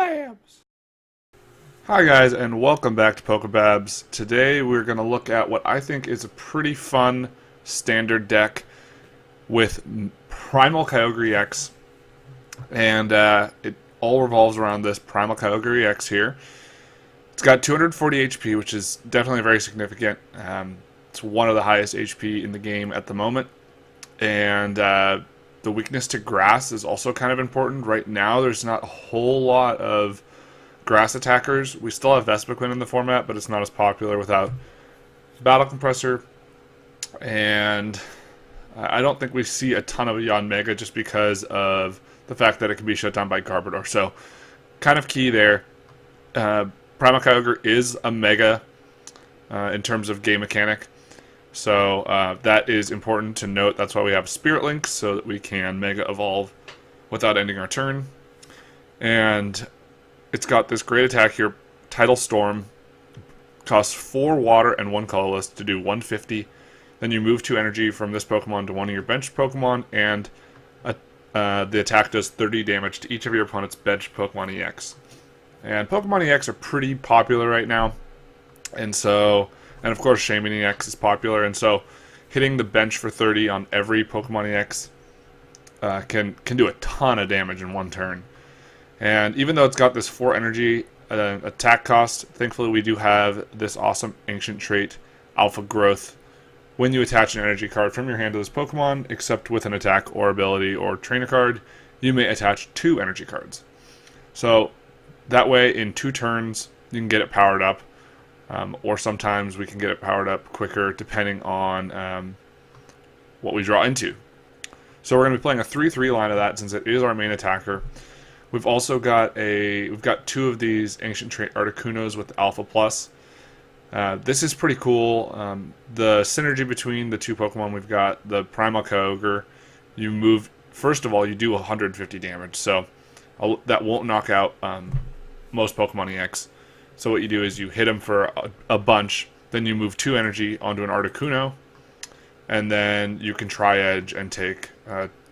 Pokebabs! Hi guys, and welcome back to Pokebabs. Today we're going to look at what I think is a pretty fun standard deck with Primal Kyogre-EX, and it all revolves around this Primal Kyogre-EX here. It's got 240 HP, which is definitely very significant. It's one of the highest HP in the game at the moment, and the weakness to grass is also kind of important. Right now there's not a whole lot of grass attackers. We still have Vespiquen in the format, but it's not as popular without Battle Compressor, and I don't think we see a ton of Yanmega just because of the fact that it can be shut down by Garbodor. So kind of key there. Primal Kyogre is a Mega in terms of game mechanic, so that is important to note. That's why we have Spirit Link, so that we can Mega Evolve without ending our turn. And it's got this great attack here, Tidal Storm. Costs 4 water and 1 colorless to do 150. Then you move 2 energy from this Pokemon to one of your benched Pokemon, and the attack does 30 damage to each of your opponent's benched Pokemon EX. And Pokemon EX are pretty popular right now, and of course Shaymin-EX is popular, and so hitting the bench for 30 on every Pokemon EX can do a ton of damage in one turn. And even though it's got this 4 energy attack cost, thankfully we do have this awesome ancient trait, Alpha Growth. When you attach an energy card from your hand to this Pokemon, except with an attack or ability or trainer card, you may attach 2 energy cards. So that way in 2 turns you can get it powered up, or sometimes we can get it powered up quicker depending on what we draw into. So we're going to be playing a 3-3 line of that since it is our main attacker. We've also got 2 of these ancient trait Articunos with Alpha Plus. This is pretty cool. The synergy between the 2 Pokemon, we've got the Primal Kyogre. You move, first of all, you do 150 damage, so that won't knock out most Pokemon EX. So what you do is you hit him for a bunch, then you move 2 energy onto an Articuno, and then you can Tri-Edge and take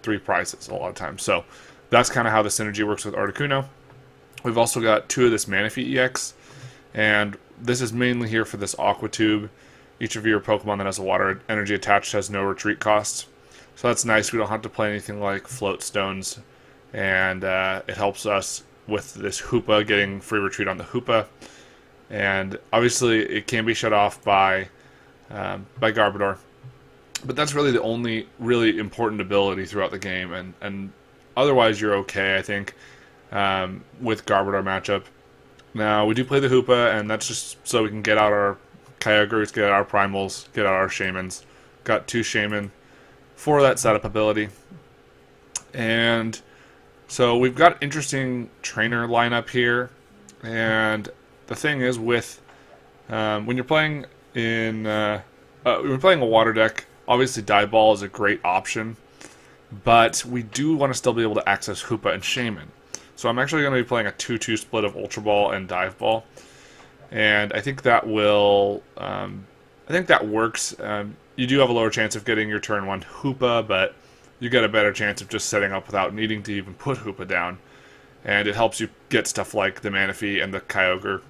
3 prizes a lot of times. So that's kind of how the synergy works with Articuno. We've also got 2 of this Manaphy-EX, and this is mainly here for this Aqua Tube. Each of your Pokemon that has a water energy attached has no retreat costs. So that's nice. We don't have to play anything like Float Stones, and it helps us with this Hoopa, getting free retreat on the Hoopa. And obviously it can be shut off by Garbodor. But that's really the only really important ability throughout the game, and otherwise you're okay, I think, with Garbodor matchup. Now, we do play the Hoopa, and that's just so we can get out our Kyogres, get out our Primals, get out our Shaymins. Got 2 Shaymin for that setup ability. And so we've got interesting trainer lineup here. And the thing is, with when you're playing when you're playing a water deck, obviously Dive Ball is a great option, but we do want to still be able to access Hoopa and Shaymin. So I'm actually going to be playing a 2-2 split of Ultra Ball and Dive Ball, and I think that will, I think that works. You do have a lower chance of getting your turn 1 Hoopa, but you get a better chance of just setting up without needing to even put Hoopa down, and it helps you get stuff like the Manaphy and the Kyogre,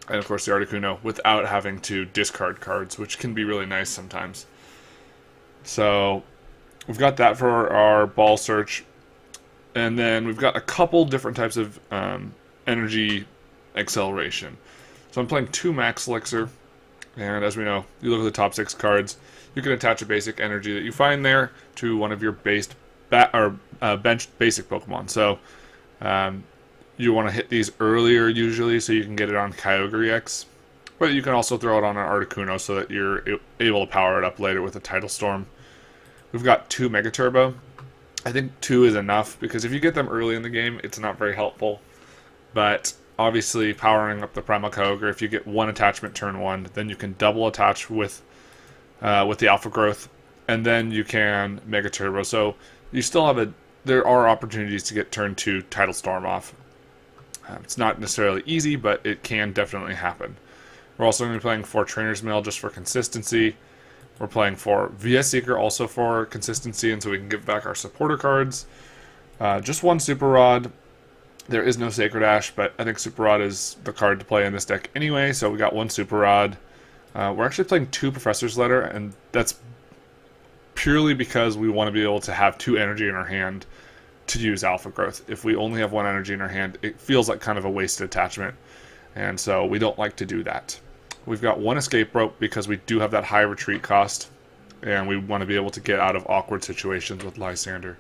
and of course the Articuno, without having to discard cards, which can be really nice sometimes. So we've got that for our ball search. And then we've got a couple different types of energy acceleration. So I'm playing 2 Max Elixir, and as we know, you look at the top 6 cards, you can attach a basic energy that you find there to one of your benched basic Pokemon. So you want to hit these earlier usually so you can get it on Kyogre-EX, but you can also throw it on an Articuno so that you're able to power it up later with a Tidal Storm. We've got 2 Mega Turbo. I think 2 is enough, because if you get them early in the game, it's not very helpful. But obviously, powering up the Primal Kyogre, if you get 1 attachment turn 1, then you can double attach with the Alpha Growth, and then you can Mega Turbo. So you still have there are opportunities to get turn 2 Tidal Storm off. It's not necessarily easy, but it can definitely happen. We're also going to be playing 4 Trainers Mail just for consistency. We're playing for VS Seeker also for consistency, and so we can give back our supporter cards. Just 1 Super Rod, There is no Sacred Ash, but I think Super Rod is the card to play in this deck anyway, so we got one Super Rod. We're actually playing two Professor's Letter, and that's purely because we want to be able to have two energy in our hand to use Alpha Growth. If we only have one energy in our hand, it feels like kind of a wasted attachment, and so we don't like to do that. We've got one Escape Rope because we do have that high retreat cost, and we want to be able to get out of awkward situations with Lysandre.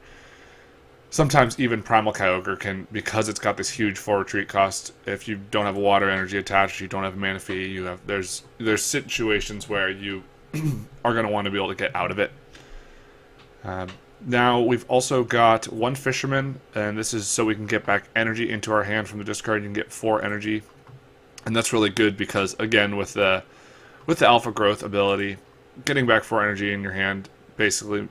Sometimes even Primal Kyogre can, because it's got this huge 4 retreat cost, if you don't have water energy attached, you don't have Manaphy, there's situations where you are going to want to be able to get out of it. Now we've also got one Fisherman, and this is so we can get back energy into our hand from the discard. You can get 4 energy, and that's really good because, again, with the Alpha Growth ability, getting back 4 energy in your hand, basically,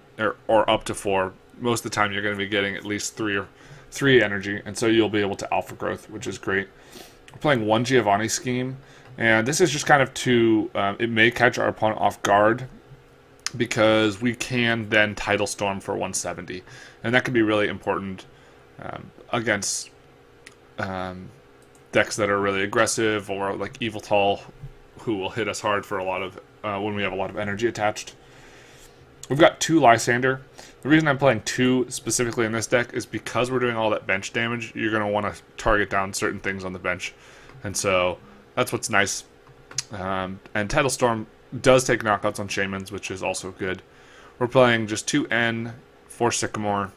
or up to 4. Most of the time you're going to be getting at least 3 energy, and so you'll be able to Alpha Growth, which is great. We're playing one Giovanni scheme, and this is just kind of to, it may catch our opponent off guard, because we can then Tidal Storm for 170, and that can be really important against decks that are really aggressive, or like Yveltal, who will hit us hard for a lot of, when we have a lot of energy attached. We've got 2 Lysandre. The reason I'm playing 2 specifically in this deck is because we're doing all that bench damage, you're going to want to target down certain things on the bench. And so that's what's nice. And Tidal Storm does take knockouts on Shaymins, which is also good. We're playing just 2 N, 4 Sycamore,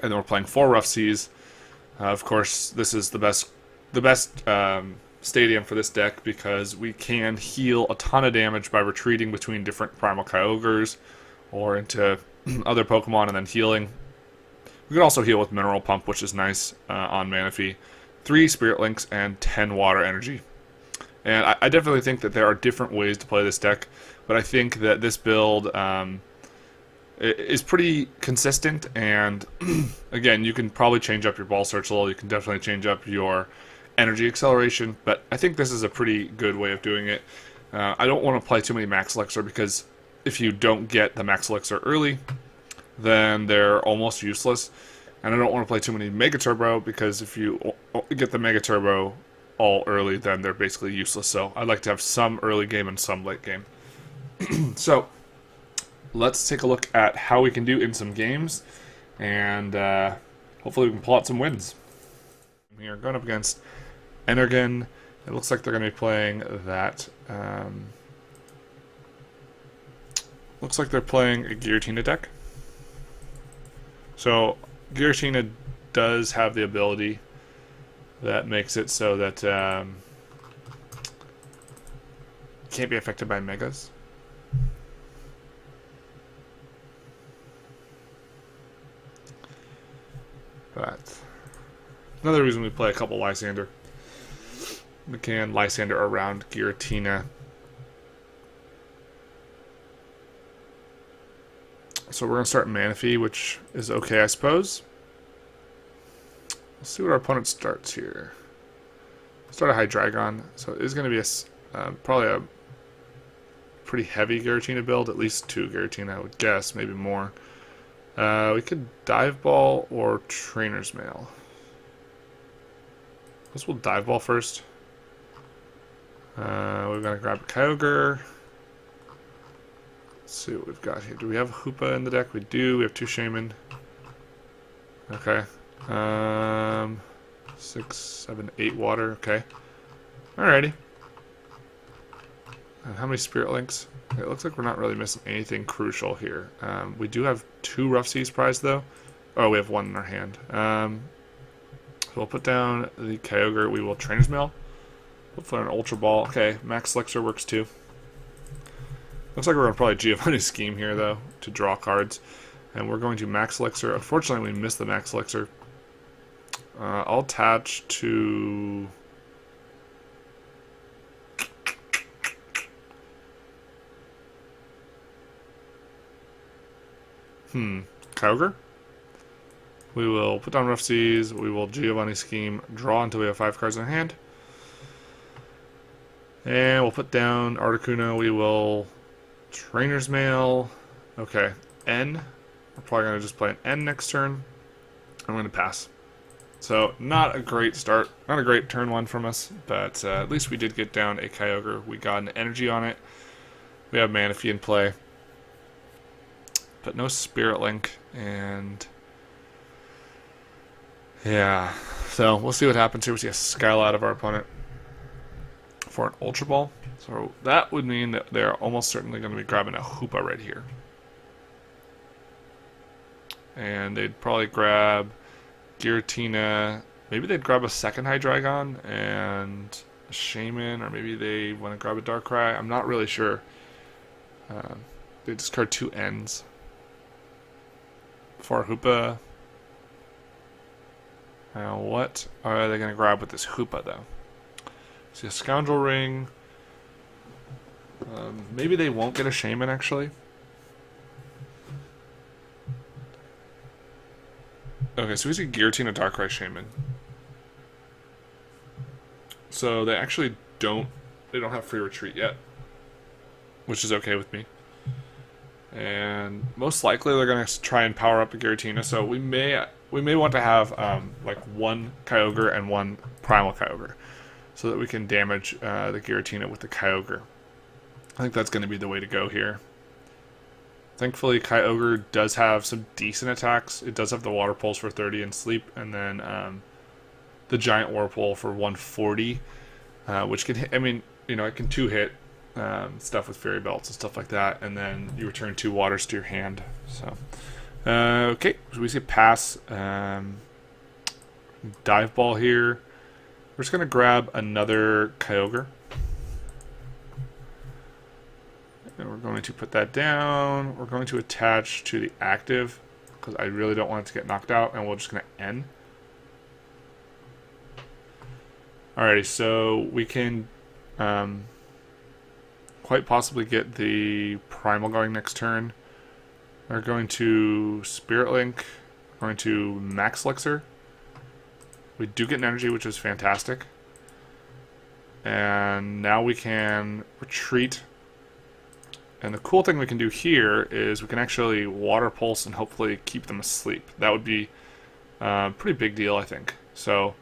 and then we're playing 4 Rough Seas. Of course, this is the best stadium for this deck because we can heal a ton of damage by retreating between different Primal Kyogres or into other Pokemon and then healing. We can also heal with Mineral Pump, which is nice on Manaphy. 3 Spirit Links and 10 Water Energy. And I definitely think that there are different ways to play this deck, but I think that this build is pretty consistent, and again, you can probably change up your ball search a little, you can definitely change up your energy acceleration, but I think this is a pretty good way of doing it. I don't want to play too many Max Elixir because if you don't get the Max Elixir early, then they're almost useless. And I don't want to play too many Mega Turbo because if you get the Mega Turbo all early, then they're basically useless. So I'd like to have some early game and some late game. So let's take a look at how we can do in some games, and hopefully we can pull out some wins. We are going up against Energon. It looks like they're going to be playing that. Looks like they're playing a Giratina deck. So Giratina does have the ability that makes it so that can't be affected by Megas. But another reason we play a couple Lysandre. We can Lysandre around Giratina. So we're going to start Manaphy, which is okay, I suppose. Let's see what our opponent starts here. Start a Hydreigon, so it is going to be probably a pretty heavy Giratina build, at least 2 Giratina, I would guess, maybe more. We could Dive Ball or Trainers Mail. I guess we'll Dive Ball first. We're going to grab a Kyogre. Let's see what we've got here. Do we have Hoopa in the deck? We do. We have 2 Shaymin. Okay. 6, 7, 8 water. Okay. Alrighty. How many Spirit Links? Okay, it looks like we're not really missing anything crucial here. We do have 2 Rough Seas prize though. Oh, we have 1 in our hand. So we'll put down the Kyogre. We will Trainers Mail. Hopefully an Ultra Ball. Okay, Max Elixir works too. Looks like we're going to probably Giovanni scheme here, though, to draw cards. And we're going to Max Elixir. Unfortunately, we missed the Max Elixir. I'll attach to... Kyogre? We will put down Rough Seas. We will Giovanni scheme, draw until we have 5 cards in our hand. And we'll put down Articuno. We will... Trainer's Mail. Okay. N. We're probably going to just play an N next turn. I'm going to pass. So not a great start, not a great turn one from us, but at least we did get down a Kyogre. We got an energy on it. We have Manaphy in play, but no Spirit Link, and yeah. So we'll see what happens here. We see a Skyla out of our opponent for an Ultra Ball. So that would mean that they're almost certainly going to be grabbing a Hoopa right here. And they'd probably grab Giratina. Maybe they'd grab a second Hydreigon and a Shaymin, or maybe they want to grab a Darkrai. I'm not really sure. They discard 2 Ns for Hoopa. Now, what are they going to grab with this Hoopa, though? See a Scoundrel Ring. Maybe they won't get a Shaymin, actually. Okay, so we see Giratina, Darkrai, Shaymin. So they actually don't have free retreat yet, which is okay with me. And most likely they're going to try and power up a Giratina, so we may want to have like one Kyogre and one Primal Kyogre, so that we can damage the Giratina with the Kyogre. I think that's going to be the way to go here. Thankfully, Kyogre does have some decent attacks. It does have the Water Pulse for 30 and Sleep, and then the Giant Whirlpool for 140, which can hit, I mean, you know, it can 2-hit stuff with Fairy Belts and stuff like that, and then you return 2 waters to your hand. So, okay, so we see pass. Dive Ball here. We're just going to grab another Kyogre. And we're going to put that down. We're going to attach to the active, because I really don't want it to get knocked out, and we're just going to end. Alrighty, so we can quite possibly get the Primal going next turn. We're going to Spirit Link. We're going to Max Elixir. We do get an energy, which is fantastic. And now we can retreat. And the cool thing we can do here is we can actually Water Pulse and hopefully keep them asleep. That would be a pretty big deal, I think. So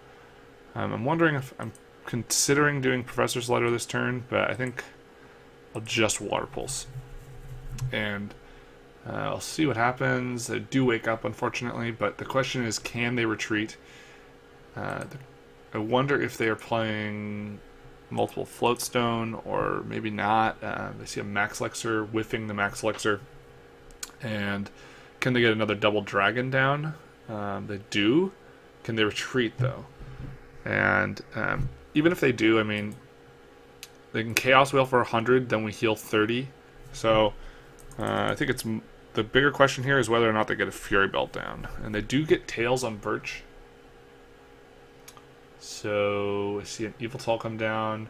I'm wondering if I'm considering doing Professor's Letter this turn, but I think I'll just Water Pulse. And I'll see what happens. They do wake up, unfortunately, but the question is, can they retreat? I wonder if they are playing multiple Floatstone, or maybe not. They see a Max Elixir, whiffing the Max Elixir. And can they get another double Dragon down? They do. Can they retreat, though? And even if they do, I mean, they can Chaos Whale for 100, then we heal 30. So I think it's the bigger question here is whether or not they get a Fury Belt down. And they do get Tails on Birch. So I see an Yveltal come down.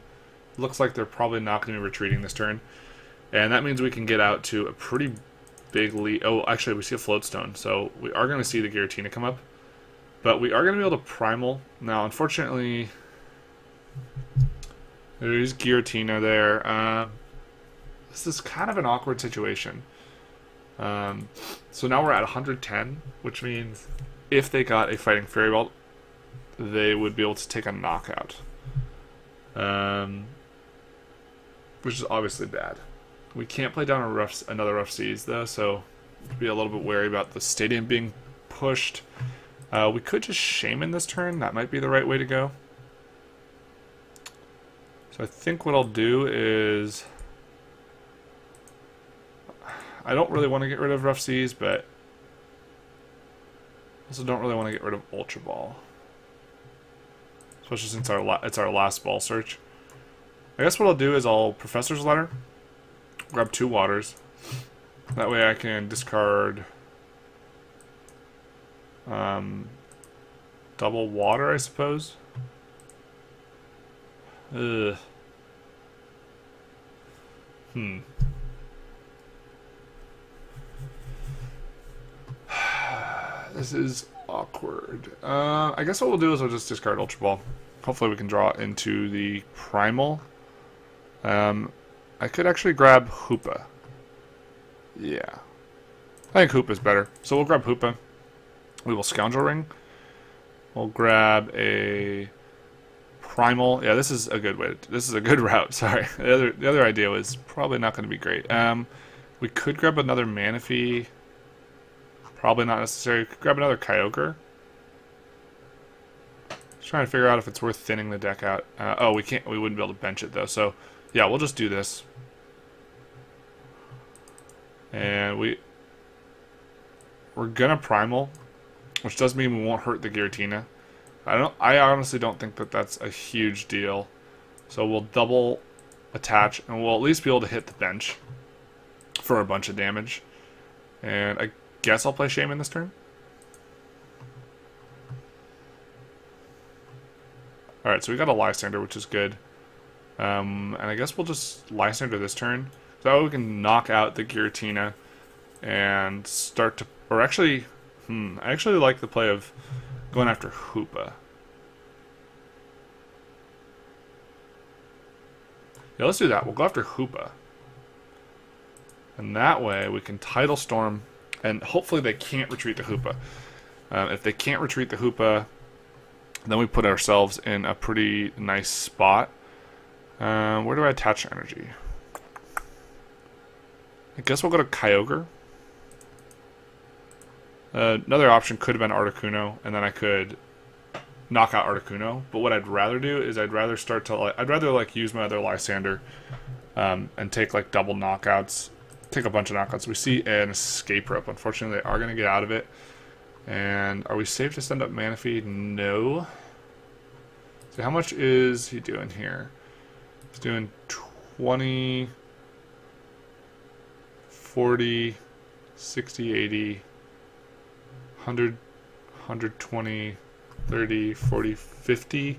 Looks like they're probably not going to be retreating this turn. And that means we can get out to a pretty big lead. Oh, actually, we see a Floatstone. So we are going to see the Giratina come up. But we are going to be able to Primal. Now, unfortunately, there is Giratina there. This is kind of an awkward situation. So now we're at 110, which means if they got a Fighting Fairy Belt, they would be able to take a knockout. Which is obviously bad. We can't play down another Rough Seas, though, so we'll be a little bit wary about the stadium being pushed. We could just Shaymin this turn. That might be the right way to go. So I think what I'll do is, I don't really want to get rid of Rough Seas, but also don't really want to get rid of Ultra Ball. Especially since it's our last ball search. I guess what I'll do is I'll Professor's Letter, grab 2 waters. That way I can discard double water, I suppose. Ugh. This is awkward. I guess what we'll do is we'll just discard Ultra Ball. Hopefully we can draw into the Primal. I could actually grab Hoopa. Yeah. I think Hoopa's better. So we'll grab Hoopa. We will Scoundrel Ring. We'll grab a Primal. Yeah, this is a good way. This is a good route. Sorry, the other idea was probably not going to be great. We could grab another Manaphy. Probably not necessary. We could grab another Kyogre. Just trying to figure out if it's worth thinning the deck out. Oh, we can't. We wouldn't be able to bench it though. So yeah, we'll just do this. And we're gonna Primal, which does mean we won't hurt the Giratina. I honestly don't think that that's a huge deal. So we'll double attach, and we'll at least be able to hit the bench for a bunch of damage. And I guess I'll play Shaymin this turn. Alright, so we got a Lysandre, which is good. And I guess we'll just Lysandre this turn. So that way we can knock out the Giratina and start to... Or actually, I actually like the play of going after Hoopa. Yeah, let's do that. We'll go after Hoopa. And that way we can Tidal Storm, and hopefully they can't retreat the Hoopa. If they can't retreat the Hoopa, then we put ourselves in a pretty nice spot. Where do I attach energy? I guess we'll go to Kyogre. Another option could have been Articuno, and then I could knock out Articuno. But what I'd rather do is I'd rather use my other Lysandre and take like double knockouts, take a bunch of knockouts. We see an Escape Rope. Unfortunately, they are going to get out of it. And are we safe to send up Manaphy? No. So how much is he doing here? He's doing 20, 40, 60, 80, 100, 120, 30, 40, 50.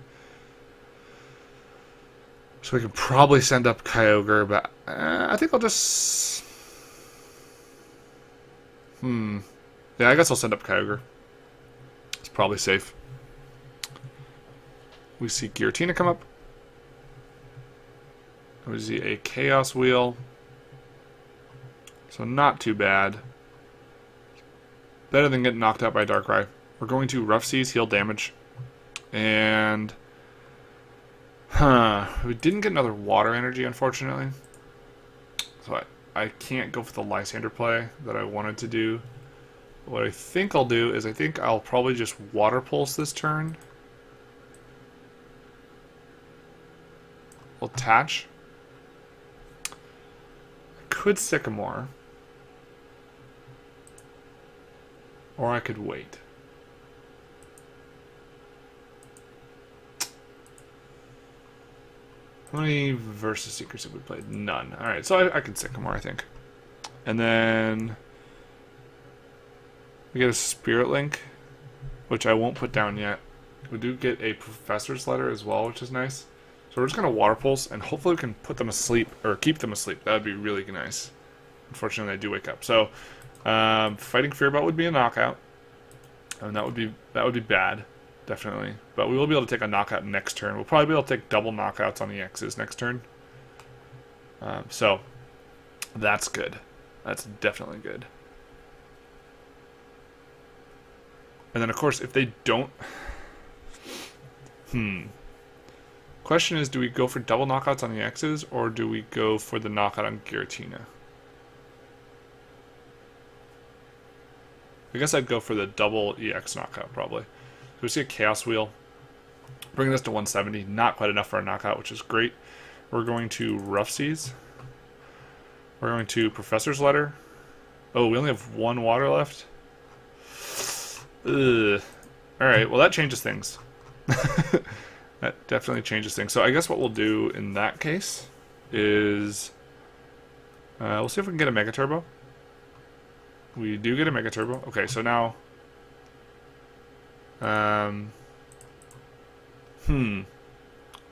So we could probably send up Kyogre, but I think I'll just... Yeah, I guess I'll send up Kyogre. It's probably safe. We see Giratina come up. We see a Chaos Wheel. So not too bad. Better than getting knocked out by Darkrai. We're going to Rough Seas, heal damage. And... we didn't get another Water Energy, unfortunately. So I can't go for the Lysandre play that I wanted to do. What I think I'll do is I think I'll probably just Water Pulse this turn. We'll attach. I could Sycamore. Or I could wait. How many versus Seekers have we played? None. Alright, so I can Sycamore, I think. And then... we get a Spirit Link, which I won't put down yet. We do get a Professor's Letter as well, which is nice. So we're just going to Water Pulse, and hopefully we can put them asleep, or keep them asleep. That would be really nice. Unfortunately, they do wake up. So, Fighting Fearbelt would be a knockout. And that would be bad, definitely. But we will be able to take a knockout next turn. We'll probably be able to take double knockouts on the X's next turn. So, that's good. That's definitely good. And then, of course, if they don't... Question is, do we go for double knockouts on the X's, or do we go for the knockout on Giratina? I guess I'd go for the double EX knockout, probably. So we see a Chaos Wheel, bringing us to 170. Not quite enough for a knockout, which is great. We're going to Rough Seas. We're going to Professor's Letter. Oh, we only have one water left? Ugh. Alright, well that changes things. That definitely changes things. So I guess what we'll do in that case is... we'll see if we can get a Mega Turbo. We do get a Mega Turbo. Okay, so now... So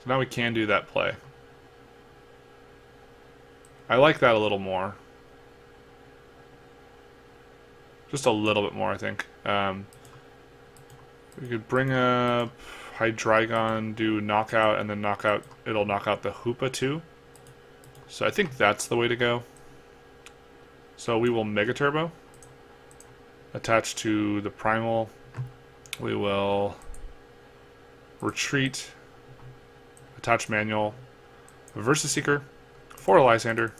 now we can do that play. I like that a little more. Just a little bit more, I think. We could bring up Hydreigon, do knockout, and then knockout. It'll knock out the Hoopa too. So I think that's the way to go. So we will Mega Turbo. Attach to the Primal. We will retreat, attach manual, Versus Seeker, for Lysandre.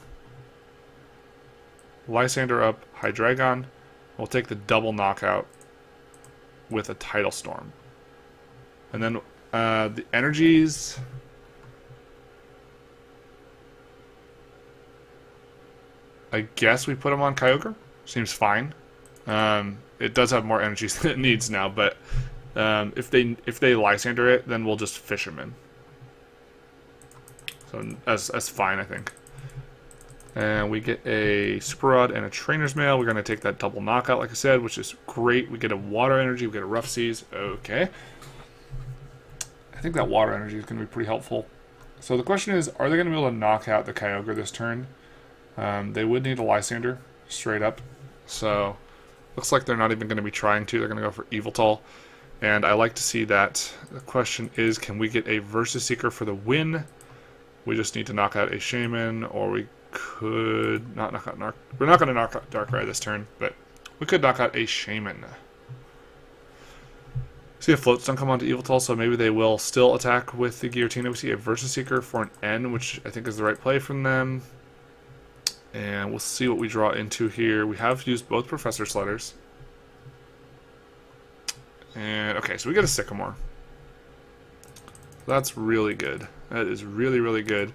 Lysandre up, Hydreigon. We'll take the double knockout with a Tidal Storm. And then the energies. I guess we put them on Kyogre. Seems fine. It does have more energies than it needs now, but if they Lysandre it, then we'll just Fisherman. So that's fine, I think. And we get a Super Rod and a Trainers Mail. We're going to take that double knockout, like I said, which is great. We get a Water Energy. We get a Rough Seas. Okay. I think that Water Energy is going to be pretty helpful. So the question is, are they going to be able to knock out the Kyogre this turn? They would need a Lysandre, straight up. So looks like they're not even going to be trying to. They're going to go for Yveltal. And I like to see that. The question is, can we get a Versus Seeker for the win? We just need to knock out a Shaymin, or we could not knock out we're not going to knock out Darkrai this turn, but we could knock out a Shaymin. See a Float Stone come onto Yveltal, so maybe they will still attack with the Giratina. We see a Versus Seeker for an N, which I think is the right play from them. And we'll see what we draw into here. We have used both Professor Sledders. And okay, so we get a Sycamore. That's really good. That is really, really good.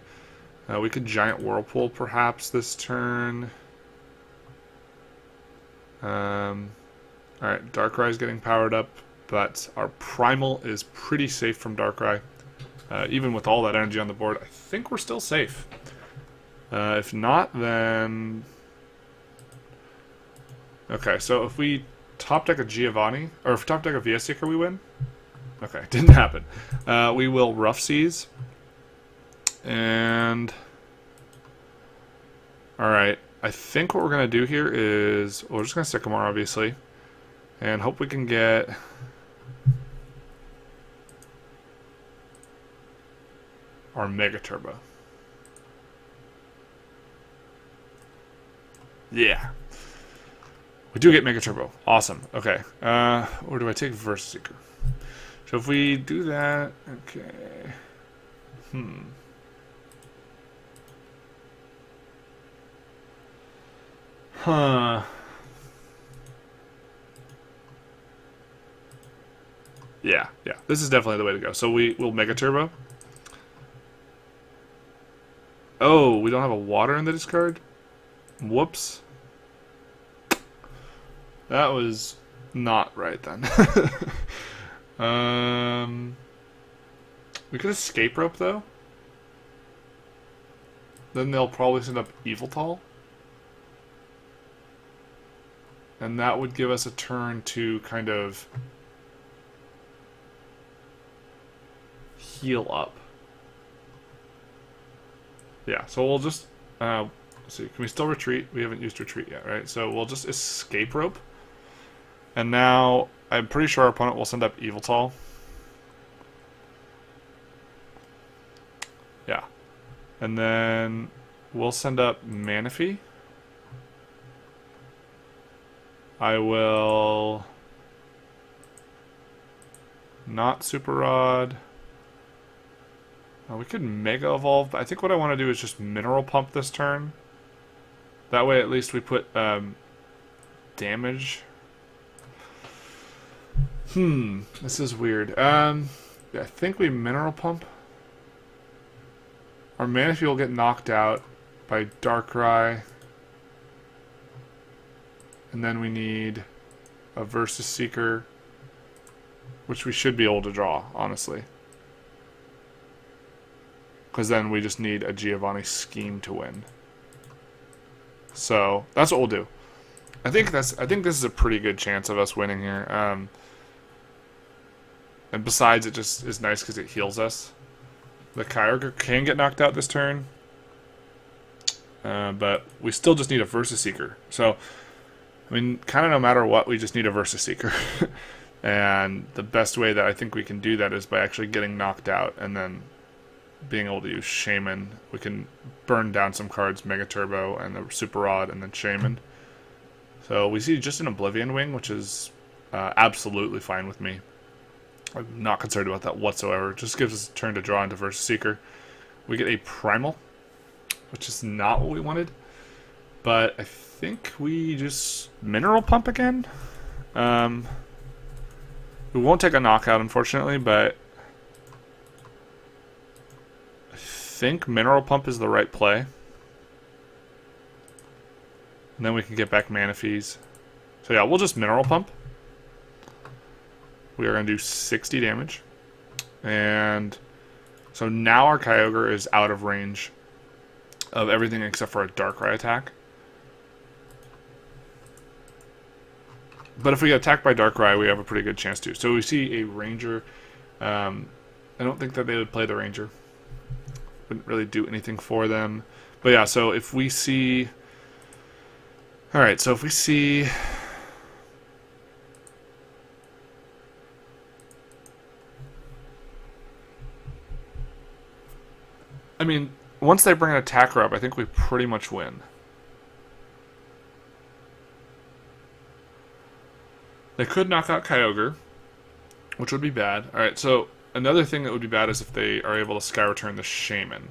We could Giant Whirlpool perhaps this turn. Alright, Darkrai is getting powered up, but our Primal is pretty safe from Darkrai. Even with all that energy on the board, I think we're still safe. If not, then... Okay, so if we top deck a Giovanni, or if we top deck a VS Seeker, we win? Okay, didn't happen. We will Rough Seas. And... Alright, I think what we're going to do here is... We're just going to Sycamore, obviously. And hope we can get... our Mega Turbo. Yeah. We do get Mega Turbo. Awesome. Okay. Or do I take Versus Seeker? So if we do that... Okay. Huh. Yeah. This is definitely the way to go. So we'll Mega Turbo. Oh, we don't have a Water in the discard? Whoops. That was not right then. We could Escape Rope though. Then they'll probably send up Yveltal. And that would give us a turn to kind of heal up. Yeah, so we'll just let's see, can we still retreat? We haven't used retreat yet, right? So we'll just Escape Rope. And now I'm pretty sure our opponent will send up Yveltal. Yeah. And then we'll send up Manaphy. I will not Super Rod. We could Mega Evolve, but I think what I want to do is just Mineral Pump this turn. That way at least we put damage. This is weird. I think we Mineral Pump. Our Manaphy will get knocked out by Darkrai. And then we need a Versus Seeker, which we should be able to draw, honestly. Because then we just need a Giovanni Scheme to win. So that's what we'll do. I think this is a pretty good chance of us winning here. And besides, it just is nice because it heals us. The Kyogre can get knocked out this turn, but we still just need a Versus Seeker. So, I mean, kind of no matter what, we just need a Versus Seeker. And the best way that I think we can do that is by actually getting knocked out and then being able to use Shaymin. We can burn down some cards, Mega Turbo and the Super Rod, and then Shaymin. So we see just an Oblivion Wing, which is absolutely fine with me. I'm not concerned about that whatsoever. It just gives us a turn to draw into versus Seeker. We get a Primal, which is not what we wanted. But I think we just Mineral Pump again. We won't take a knockout, unfortunately, but I think Mineral Pump is the right play. And then we can get back Manaphy-EX. So yeah, we'll just Mineral Pump. We are going to do 60 damage. And so now our Kyogre is out of range of everything except for a Darkrai attack. But if we get attacked by Darkrai, we have a pretty good chance to. So we see a Ranger. I don't think that they would play the Ranger. Wouldn't really do anything for them. But yeah, so if we see... Alright, so if we see... I mean, once they bring an attacker up, I think we pretty much win. They could knock out Kyogre, which would be bad. Alright, so another thing that would be bad is if they are able to Sky Return the Shaymin.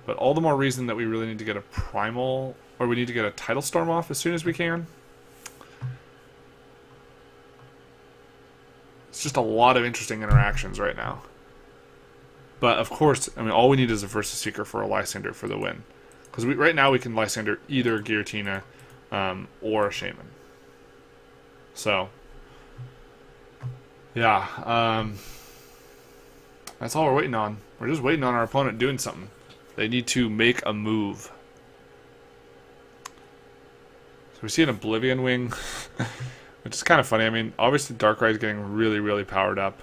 But all the more reason that we really need to get a Primal, or we need to get a Tidal Storm off as soon as we can. It's just a lot of interesting interactions right now. But of course, I mean, all we need is a versus Seeker for a Lysandre for the win. Because right now we can Lysandre either Giratina or a Shaymin. So, yeah, that's all we're waiting on. We're just waiting on our opponent doing something. They need to make a move. So we see an Oblivion Wing, which is kind of funny. I mean, obviously Darkrai is getting really, really powered up.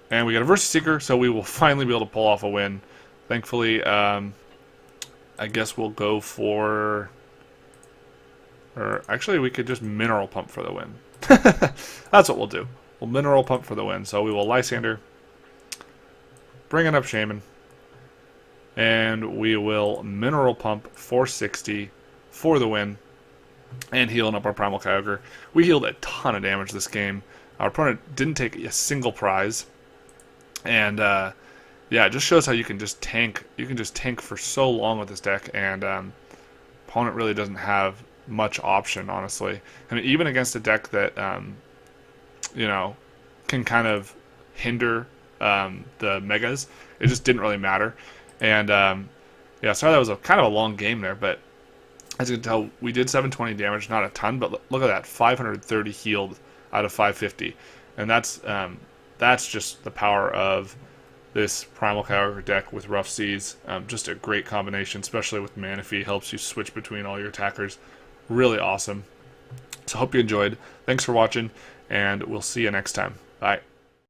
And we got a versus Seeker, so we will finally be able to pull off a win. Thankfully, I guess we'll go for... Or actually, we could just Mineral Pump for the win. That's what we'll do. We'll Mineral Pump for the win. So we will Lysandre, bringing up Shaymin, and we will Mineral Pump 460 for the win, and healing up our Primal Kyogre. We healed a ton of damage this game. Our opponent didn't take a single prize, and yeah, it just shows how you can just tank. You can just tank for so long with this deck, and opponent really doesn't have much option, honestly. I mean, even against a deck that you know, can kind of hinder the Megas, it just didn't really matter. And yeah, sorry that was a kind of a long game there, but as you can tell, we did 720 damage, not a ton, but look at that, 530 healed out of 550, and that's just the power of this Primal Kyogre deck with Rough Seas. Just a great combination, especially with Manaphy. Helps you switch between all your attackers. Really awesome. So hope you enjoyed. Thanks for watching, and we'll see you next time. Bye.